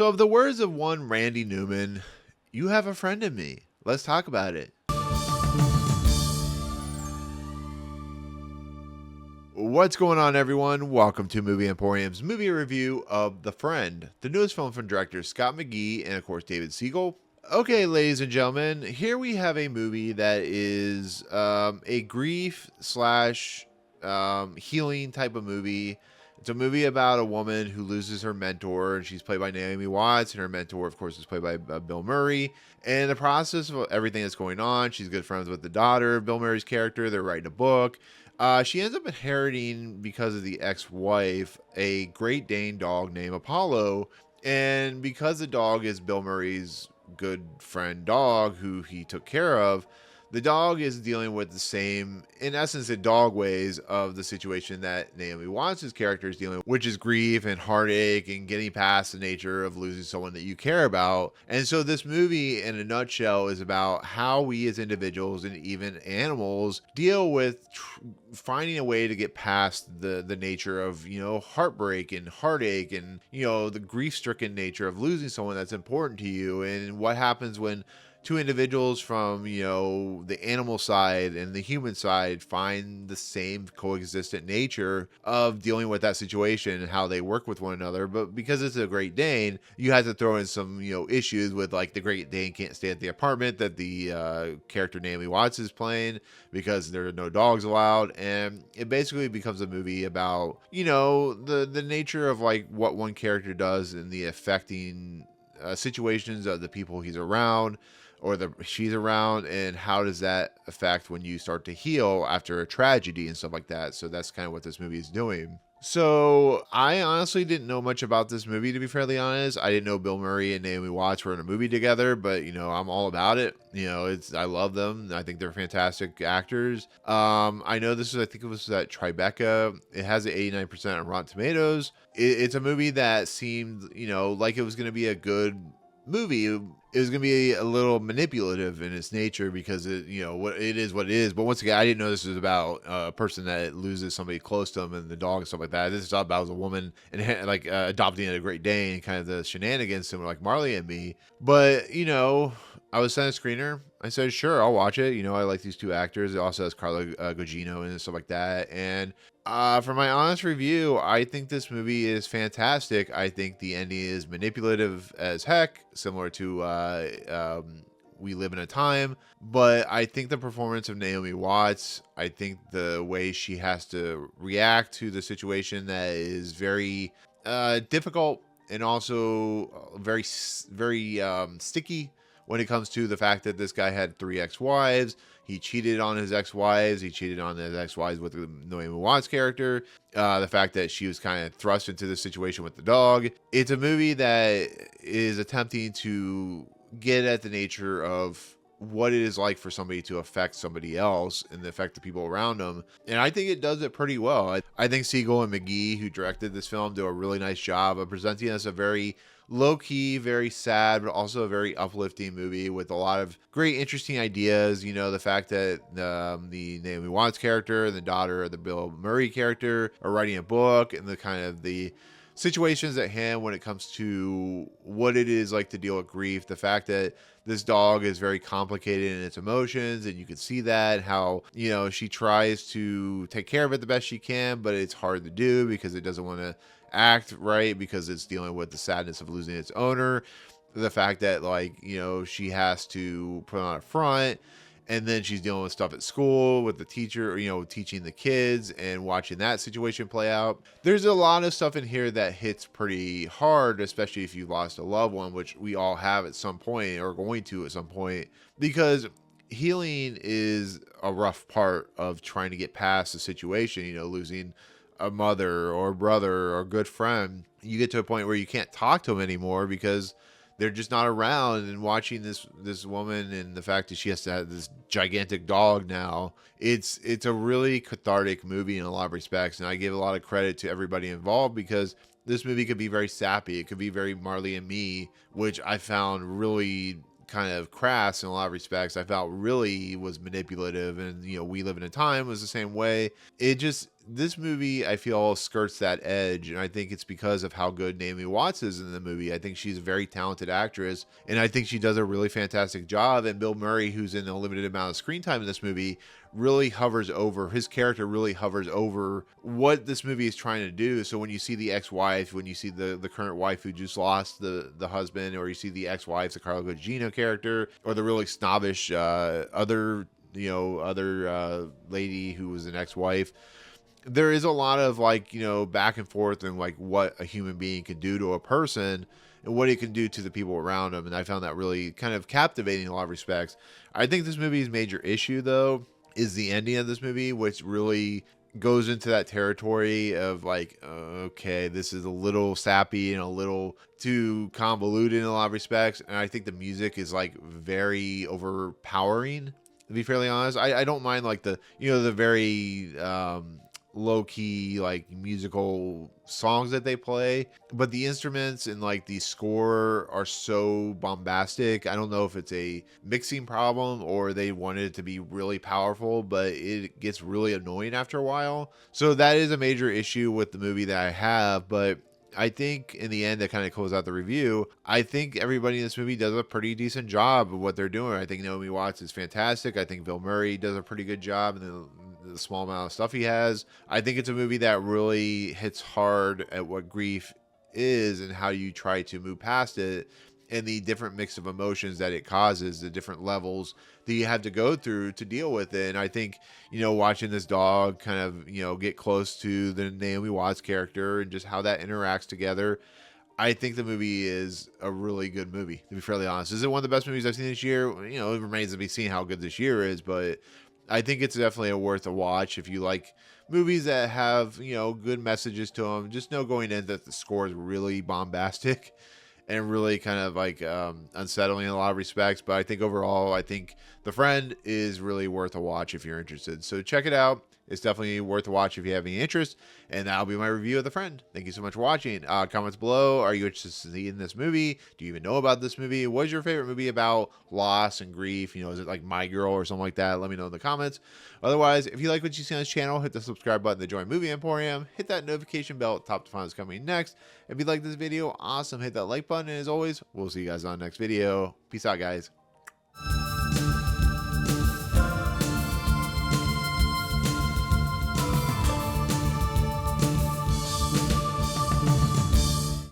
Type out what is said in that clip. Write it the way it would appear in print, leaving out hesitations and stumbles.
So, of the words of one Randy Newman, you have a friend in me. Let's talk about it. What's going on, everyone? Welcome to Movie Emporium's movie review of The Friend, the newest film from directors Scott McGhee and, of course, David Siegel. Okay, ladies and gentlemen, here we have a movie that is a grief slash healing type of movie. It's a movie about a woman who loses her mentor, and she's played by Naomi Watts, and her mentor, of course, is played by Bill Murray. And in the process of everything that's going on, she's good friends with the daughter of Bill Murray's character. They're writing a book. She ends up inheriting, because of the ex-wife, a Great Dane dog named Apollo. And because the dog is Bill Murray's good friend dog who he took care of, the dog is dealing with the same, in essence, the dog ways of the situation that Naomi Watts' character is dealing with, which is grief and heartache and getting past the nature of losing someone that you care about. And so this movie, in a nutshell, is about how we as individuals and even animals deal with finding a way to get past the nature of, heartbreak and heartache and, the grief-stricken nature of losing someone that's important to you, and what happens when two individuals from, the animal side and the human side find the same coexistent nature of dealing with that situation and how they work with one another. But because it's a Great Dane, you have to throw in some, issues with, like, the Great Dane can't stay at the apartment that the character Naomi Watts is playing because there are no dogs allowed. And it basically becomes a movie about, the nature of, like, what one character does and the affecting situations of the people he's around or she's around, and how does that affect when you start to heal after a tragedy and stuff like that. So that's kind of what this movie is doing. So I honestly didn't know much about this movie, to be fairly honest. I didn't know Bill Murray and Naomi Watts were in a movie together, but I'm all about it. I love them. I think they're fantastic actors. I know I think it was at Tribeca. It has an 89% on Rotten Tomatoes. It's a movie that seemed, like it was going to be a good movie. It was going to be a little manipulative in its nature because what it is. But once again, I didn't know this was about a person that loses somebody close to them and the dog and stuff like that. This is about a woman and adopting a Great Dane and kind of the shenanigans similar like Marley and Me. But, I was sent a screener. I said, sure, I'll watch it. I like these two actors. It also has Carla Gugino and stuff like that. And for my honest review, I think this movie is fantastic. I think the ending is manipulative as heck, similar to We Live in a Time. But I think the performance of Naomi Watts, I think the way she has to react to the situation that is very difficult and also very, very sticky when it comes to the fact that this guy had 3 ex-wives. He cheated on his ex-wives. He cheated on his ex-wives with the Naomi Watts character. The fact that she was kind of thrust into the situation with the dog. It's a movie that is attempting to get at the nature of what it is like for somebody to affect somebody else and affect the people around them. And I think it does it pretty well. I think Siegel and McGhee, who directed this film, do a really nice job of presenting us a very low-key, very sad, but also a very uplifting movie with a lot of great, interesting ideas. The fact that the Naomi Watts character and the daughter of the Bill Murray character are writing a book, and the kind of the situations at hand when it comes to what it is like to deal with grief. The fact that this dog is very complicated in its emotions, and you can see that how, she tries to take care of it the best she can, but it's hard to do because it doesn't want to act right because it's dealing with the sadness of losing its owner. The fact that, she has to put on a front, and then she's dealing with stuff at school with the teacher, teaching the kids and watching that situation play out. There's a lot of stuff in here that hits pretty hard, especially if you lost a loved one, which we all have at some point or going to at some point, because healing is a rough part of trying to get past the situation, losing a mother or a brother or a good friend. You get to a point where you can't talk to them anymore because they're just not around, and watching this woman and the fact that she has to have this gigantic dog now, it's a really cathartic movie in a lot of respects. And I give a lot of credit to everybody involved because this movie could be very sappy. It could be very Marley and Me, which I found really kind of crass in a lot of respects. I felt really was manipulative, and We Live in a Time was the same way. It just this movie, I feel, skirts that edge, and I think it's because of how good Naomi Watts is in the movie. I think she's a very talented actress, and I think she does a really fantastic job. And Bill Murray, who's in a limited amount of screen time in this movie, really hovers over, his character really hovers over what this movie is trying to do. So when you see the ex-wife, when you see the current wife who just lost the husband, or you see the ex-wife, the Carla Gugino character, or the really snobbish other lady who was an ex-wife, there is a lot of like, back and forth and like what a human being can do to a person and what he can do to the people around him. And I found that really kind of captivating in a lot of respects. I think this movie's major issue, though, is the ending of this movie, which really goes into that territory of like, okay, this is a little sappy and a little too convoluted in a lot of respects. And I think the music is like very overpowering, to be fairly honest. I don't mind like the very low-key like musical songs that they play, but the instruments and like the score are so bombastic. I don't know if it's a mixing problem or they wanted it to be really powerful, but it gets really annoying after a while. So that is a major issue with the movie that I have. But I think in the end, that kind of close out the review, I think everybody in this movie does a pretty decent job of what they're doing. I think Naomi Watts is fantastic. I think Bill Murray does a pretty good job in the small amount of stuff he has. I think it's a movie that really hits hard at what grief is and how you try to move past it, and the different mix of emotions that it causes, the different levels that you have to go through to deal with it. And I think, watching this dog kind of, get close to the Naomi Watts character and just how that interacts together, I think the movie is a really good movie, to be fairly honest. Is it one of the best movies I've seen this year? It remains to be seen how good this year is, but I think it's definitely worth a watch if you like movies that have, good messages to them. Just know going in that the score is really bombastic and really kind of like unsettling in a lot of respects. But I think overall, I think The Friend is really worth a watch if you're interested. So check it out. It's definitely worth a watch if you have any interest. And that'll be my review of The Friend. Thank you so much for watching. Comments below. Are you interested in seeing this movie? Do you even know about this movie? What is your favorite movie about loss and grief? Is it like My Girl or something like that? Let me know in the comments. Otherwise, if you like what you see on this channel, hit the subscribe button to join Movie Emporium. Hit that notification bell at the top to find what's coming next. If you like this video, awesome. Hit that like button. And as always, we'll see you guys on the next video. Peace out, guys.